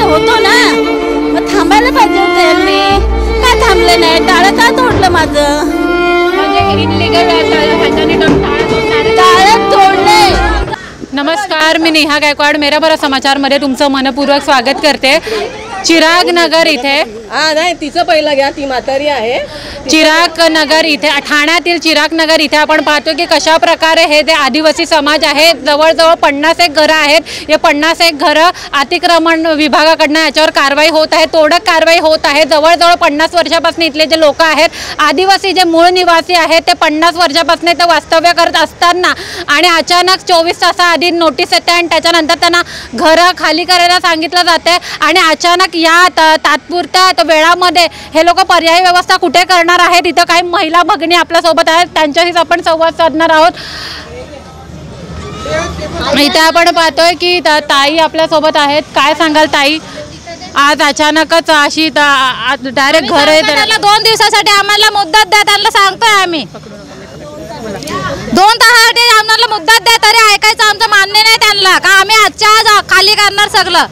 होतो ना, मग थांबायला पाहिजे होतं यांनी. का थांबले नाही? टाळं का तोडलं माझं? म्हणजे इनलिगल टाळं तोडले. नमस्कार, मी नेहा गायकवाड. मेरा बरा समाचारमध्ये तुमचं मनपूर्वक स्वागत करते. चिराग नगर इथे नाही, तिचं पहिलं घ्या, ती म्हातारी आहे. चिराग नगर इथे ठाण्यातील चिराग नगर इथे आपण पाहतो की कशा प्रकारे हे जे आदिवासी समाज आहे, जवळजवळ 51 घरं आहेत. हे 51 घरं अतिक्रमण विभागाकडनं याच्यावर कारवाई होत आहे, तोडक कारवाई होत आहे. जवळजवळ 50 वर्षापासून इथले जे लोक आहेत, आदिवासी जे मूळ निवासी आहेत, ते 50 वर्षापासून ते वास्तव्य करत असताना आणि अचानक 24 तासाआधी नोटीस येते आणि त्याच्यानंतर त्यांना घरं खाली करायला सांगितलं जाते आणि अचानक या तात्पुरत्या वेळामध्ये हे लोक पर्यायी व्यवस्था कुठे करणार आहेत? इथं काही महिला भगिनी आपल्या सोबत आहेत, त्यांच्याशीच आपण संवाद साधणार आहोत. इथे आपण पाहतोय की ताई आपल्या सोबत आहेत. काय सांगाल ताई, आज अचानकच अशी डायरेक्ट घर आहे? 2 दिवसासाठी आम्हाला मुदत द्या, त्यांना सांगतोय आम्ही. 2 तासासाठी आम्हाला मुदत द्या, तरी ऐकायचं आमचं मान्य नाही त्यांना. का आम्ही आजच्या आज खाली करणार सगळं.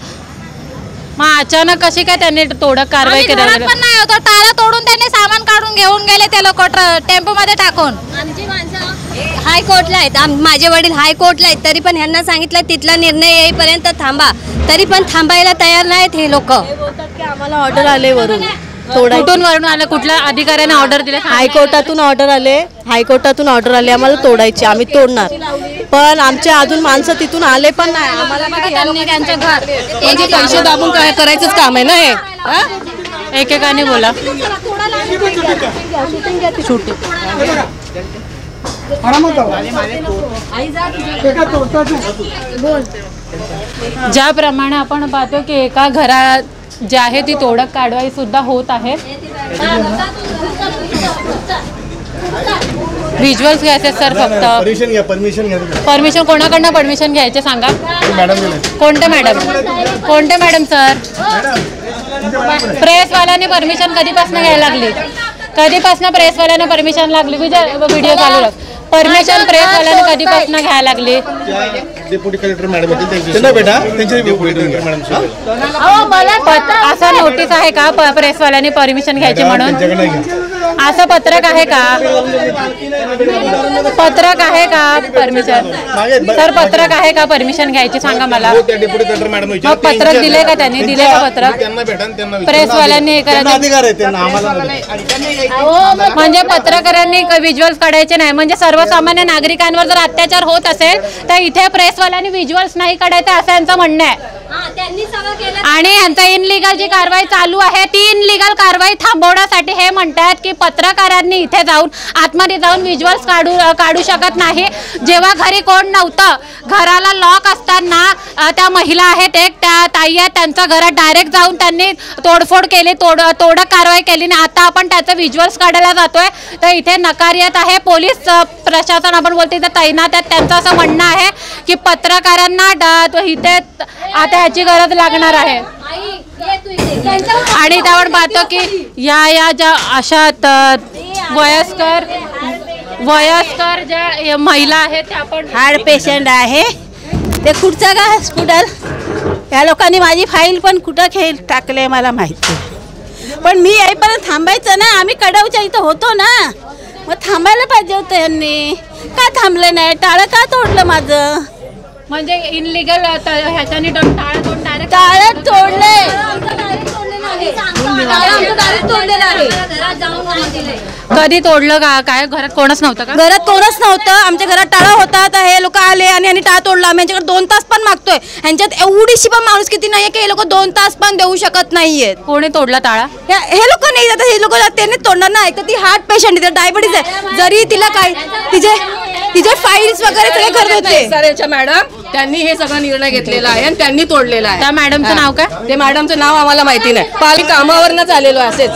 मग अचानक कशी काय त्यांनी तोडक कारवाई केली? पण नाही होतं, टाळं तोडून त्यांनी सामान काढून घेऊन गेले ते लोक टेम्पो मध्ये टाकून. आमची माणसं हायकोर्टला आहेत, माझे वडील हायकोर्टला आहेत, तरी पण ह्यांना सांगितलं तिथला निर्णय येईपर्यंत थांबा, तरी पण थांबायला तयार नाहीत हे लोक. आम्हाला ऑर्डर आले वरून, कुठून वरून आलं? कुठल्या अधिकाऱ्याने ऑर्डर दिले? हायकोर्टातून ऑर्डर आले आम्हाला तोडायची, आम्ही तोडणार. पण आमचे अजून माणसं तिथून आले पण नाही. आम्हाला त्यांचं घर म्हणजे पैसे दाबून काय करायचंच काम आहे ना हे. एकेकाने बोला. ज्याप्रमाणे आपण पाहतो की एका घरात जे आहे ती तोडक कारवाई सुद्धा होत आहे. व्हिज्युअल्स घ्यायचे सर, फक्त परमिशन कोणाकडनं परमिशन घ्यायचे सांगा. कोणते मॅडम सर? प्रेसवाल्याने परमिशन कधीपासून घ्यायला लागली? कधीपासून प्रेसवाल्याने परमिशन लागली? व्हिडिओ चालू लाग. परमिशन प्रेसवाल्याने कधीपासून घ्यायला लागली? डेप्युटी कलेक्टर मॅडम त्यांना बेटा असा नोटीस आहे का प्रेसवाल्याने परमिशन घ्यायची म्हणून? असं पत्रक आहे का? पत्रक आहे का परमिशन? सर पत्रक आहे का परमिशन घ्यायची? सांगा मला. पत्रक दिले का त्यांनी? दिले का पत्रक? प्रेसवाल्यांनी हे करायचं म्हणजे पत्रकारांनी व्हिज्युअल्स काढायचे नाही. म्हणजे सर्वसामान्य नागरिकांवर जर अत्याचार होत असेल तर इथे प्रेसवाल्यांनी व्हिज्युअल्स नाही काढायचे असं यांचं म्हणणं आहे. आणि यांचा इनलिगल जी कारवाई चालू आहे ती इनलिगल कारवाई थांबवण्यासाठी हे म्हणतात की पत्रकारांनी इथे जाऊन आतमध्ये जाऊन व्हिज्युअल्स काढू शकत नाही. जेव्हा घरी कोण नव्हतं, घराला लॉक असताना त्या महिला आहेत, एक त्या ताई आहेत, त्यांच्या घरात डायरेक्ट जाऊन त्यांनी तोडफोड केली, तोडक कारवाई केली. आणि आता आपण त्याचं व्हिज्युअल्स काढायला जातोय तर इथे नकार येत आहे. पोलीस प्रशासन आपण बोलतो इथे तैनात आहेत. त्यांचं असं म्हणणं आहे की पत्रकारांना इथे आता ह्याची गरज लागणार आहे. आणि त्यावर पाहतो की या ज्या अशा वयस्कर ज्या महिला आहेत त्या आपण हार्ट पेशंट आहे. ते कुठचं का हॉस्पिटल? या लोकांनी माझी फाईल पण कुठं टाकले मला माहिती. पण मी येईपर्यंत थांबायचं ना. आम्ही कडवच्या इथं होतो ना, मग थांबायला पाहिजे होतं यांनी. का थांबले नाही? टाळं का तोडलं माझं? म्हणजे इनलिगल ह्याच्याने टाळं तोडले. कधी तोडलं का? काय घरात कोणच नव्हतं का? घरात कोणच नव्हतं. आमच्या घरात टाळा होता, तर हे लोक आले आणि यांनी टाळा तोडला. आम्ही यांच्याकडे 2 तास पण मागतोय. ह्यांच्यात एवढीशी पण माणूस किती नाहीये की हे लोक 2 तास पण देऊ शकत नाहीयेत. कोणी तोडला टाळा? हे लोक नाही जातात. हे लोक त्यांनी तोडणार नाही. तर ती हार्ट पेशंट आहे, डायबिटीज आहे. जरी तिला काय तिचे फाईल्स वगैरे सगळे करत होते मॅडम, त्यांनी हे सगळा निर्णय घेतलेला आहे आणि त्यांनी तोडलेला आहे. त्या मॅडमचं नाव काय? ते मॅडमचं नाव आम्हाला माहिती नाही. पाली कामावरच आलेलो असेच.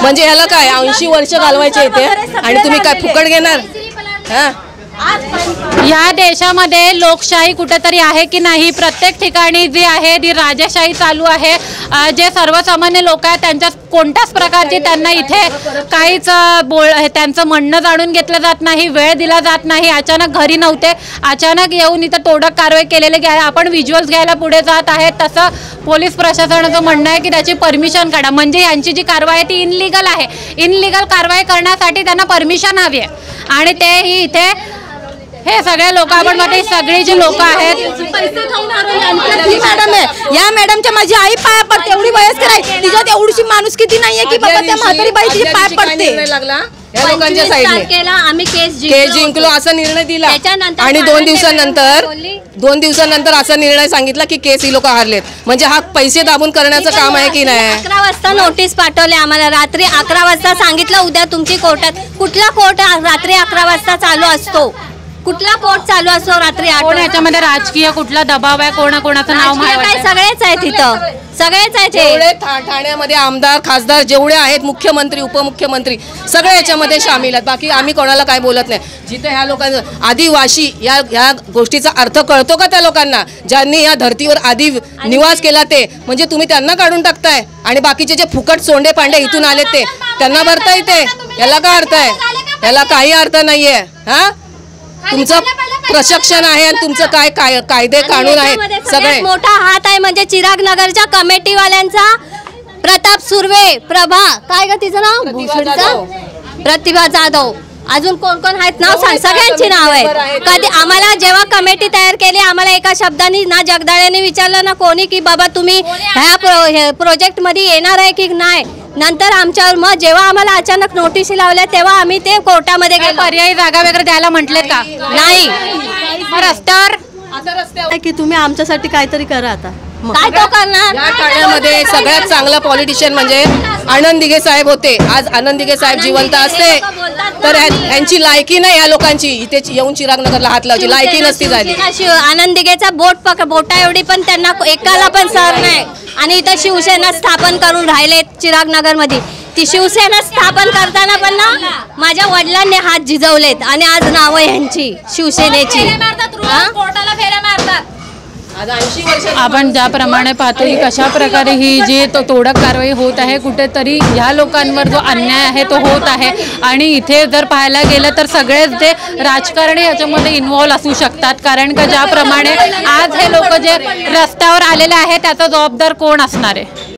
म्हणजे ह्याला काय 80 वर्ष घालवायचे इथे आणि तुम्ही काय फुकट घेणार? या देशामध्ये लोकशाही कुठेतरी आहे की नाही? प्रत्येक ठिकाणी जी आहे ती राजेशाही चालू आहे. जे सर्वसामान्य लोक आहेत त्यांच्या कोणत्याच प्रकारची त्यांना इथे काहीच त्यांचं म्हणणं जाणून घेतलं जात नाही, वेळ दिला जात नाही. अचानक घरी नव्हते, अचानक येऊन इथं तोडक कारवाई केलेली आहे. आपण व्हिज्युअल्स घ्यायला पुढे जात आहेत, तसं पोलीस प्रशासनाचं म्हणणं आहे की त्याची परमिशन काढा. म्हणजे यांची जी कारवाई आहे ती इनलिगल आहे. इनलिगल कारवाई करण्यासाठी त्यांना परमिशन हवी आहे. आणि तेही इथे हे सगळे लोक, आपण मध्ये सगळी जी लोक आहेत, मॅडम आहे या मॅडमच्या माझी आई पाया पडते. एवढी वयस्कर आहे, तिच्यात एवढीशी माणूस किती नाहीये की बाबा त्या म्हातारी बाई तिचे पाय पडते. लागला या लोकांच्या साईडने आम्ही केस जिंकलो असा निर्णय दिला आणि 2 दिवसानंतर असा निर्णय सांगितला की केस ही लोक हारलेत. म्हणजे हा पैसे दाबून करण्याचं काम आहे की नाही? 11 वाजता नोटीस पाठवले आम्हाला. रात्री 11 वाजता सांगितलं उद्या तुमची कोर्टात. कुठला कोर्ट रात्री 11 वाजता चालू असतो? कुठला कोर्ट चालू असतो रात्री 8? कोण याच्यामध्ये राजकीय कुठला दबाव आहे? कोणाचं नाव माहिती? सगळेच आहेत तिथं, सगळेच आहेत. जेवढे ठाण्यामध्ये आमदार खासदार जेवढे आहेत, मुख्यमंत्री उपमुख्यमंत्री सगळे याच्यामध्ये सामील आहेत. बाकी आम्ही कोणाला काय बोलत नाही. जिथे ह्या लोकांना आदिवासी या गोष्टीचा अर्थ कळतो का त्या लोकांना? ज्यांनी या धर्तीवर आधी निवास केला ते, म्हणजे तुम्ही त्यांना काढून टाकताय आणि बाकीचे जे फुकट सोंडे पांडे इथून आले ते त्यांना भरता येते? याला काय अर्थ आहे? याला काही अर्थ नाहीये. हा, तुमचं प्रशिक्षण आहे आणि तुमचं काय कायदे कानून आहेत सगळे. मोठा हात आहे म्हणजे चिराग नगरच्या कमिटीवाल्यांचा. प्रताप सुर्वे, प्रभा काय ग तिचं नाव, प्रतिभा जाधव, अजून कोण कोण आहेत नाव सांग. सगळ्यांची नाव आहेत. कधी आम्हाला जेव्हा कमिटी तयार केली आम्हाला एका शब्दाने ना जगदाळेने विचारलं ना कोणी की बाबा तुम्ही ह्या प्रोजेक्ट मध्ये येणार आहे की नाही. नंतर आमच्यावर मग जेव्हा आम्हाला अचानक नोटीस लावल्या तेव्हा आम्ही ते कोर्टामध्ये गेलो. पर्यायी जागा वगैरे द्यायला म्हटलेत का? नाही. रस्त्यावर की तुम्ही आमच्यासाठी काहीतरी करा आता. काय तो करणार? या ठाण्यामध्ये सगळ्यात चांगला पॉलिटिशियन म्हणजे आनंद दिघे साहेब होते. आज आनंद दिघे साहेब जिवंत असते तर ह्यांची लायकी नाही. या लोकांची इथे येऊन चिरागनगरला हात लावायची लायकी नसती झाली. आनंद दिघेचा बोटा एवढी पण त्यांना एकाला पण सर नाही. आणि इथं शिवसेना स्थापन करून राहिले चिरागनगर मध्ये. ती शिवसेना स्थापन करताना पण ना माझ्या वडिलांनी हात झिजवलेत आणि आज नाव आहे ह्यांची शिवसेनेची. आपण ज्याप्रमाणे पाहतो की कशा प्रकारे ही जी तोडक कारवाई होत आहे, कुठेतरी ह्या लोकांवर जो अन्याय आहे तो होत आहे. आणि इथे जर पाहायला गेलं तर सगळेच जे राजकारणी याच्यामध्ये इन्व्हॉल्व असू शकतात. कारण का ज्याप्रमाणे आज हे लोक जे रस्त्यावर आलेले आहेत त्याचा जबाबदार कोण असणार आहे?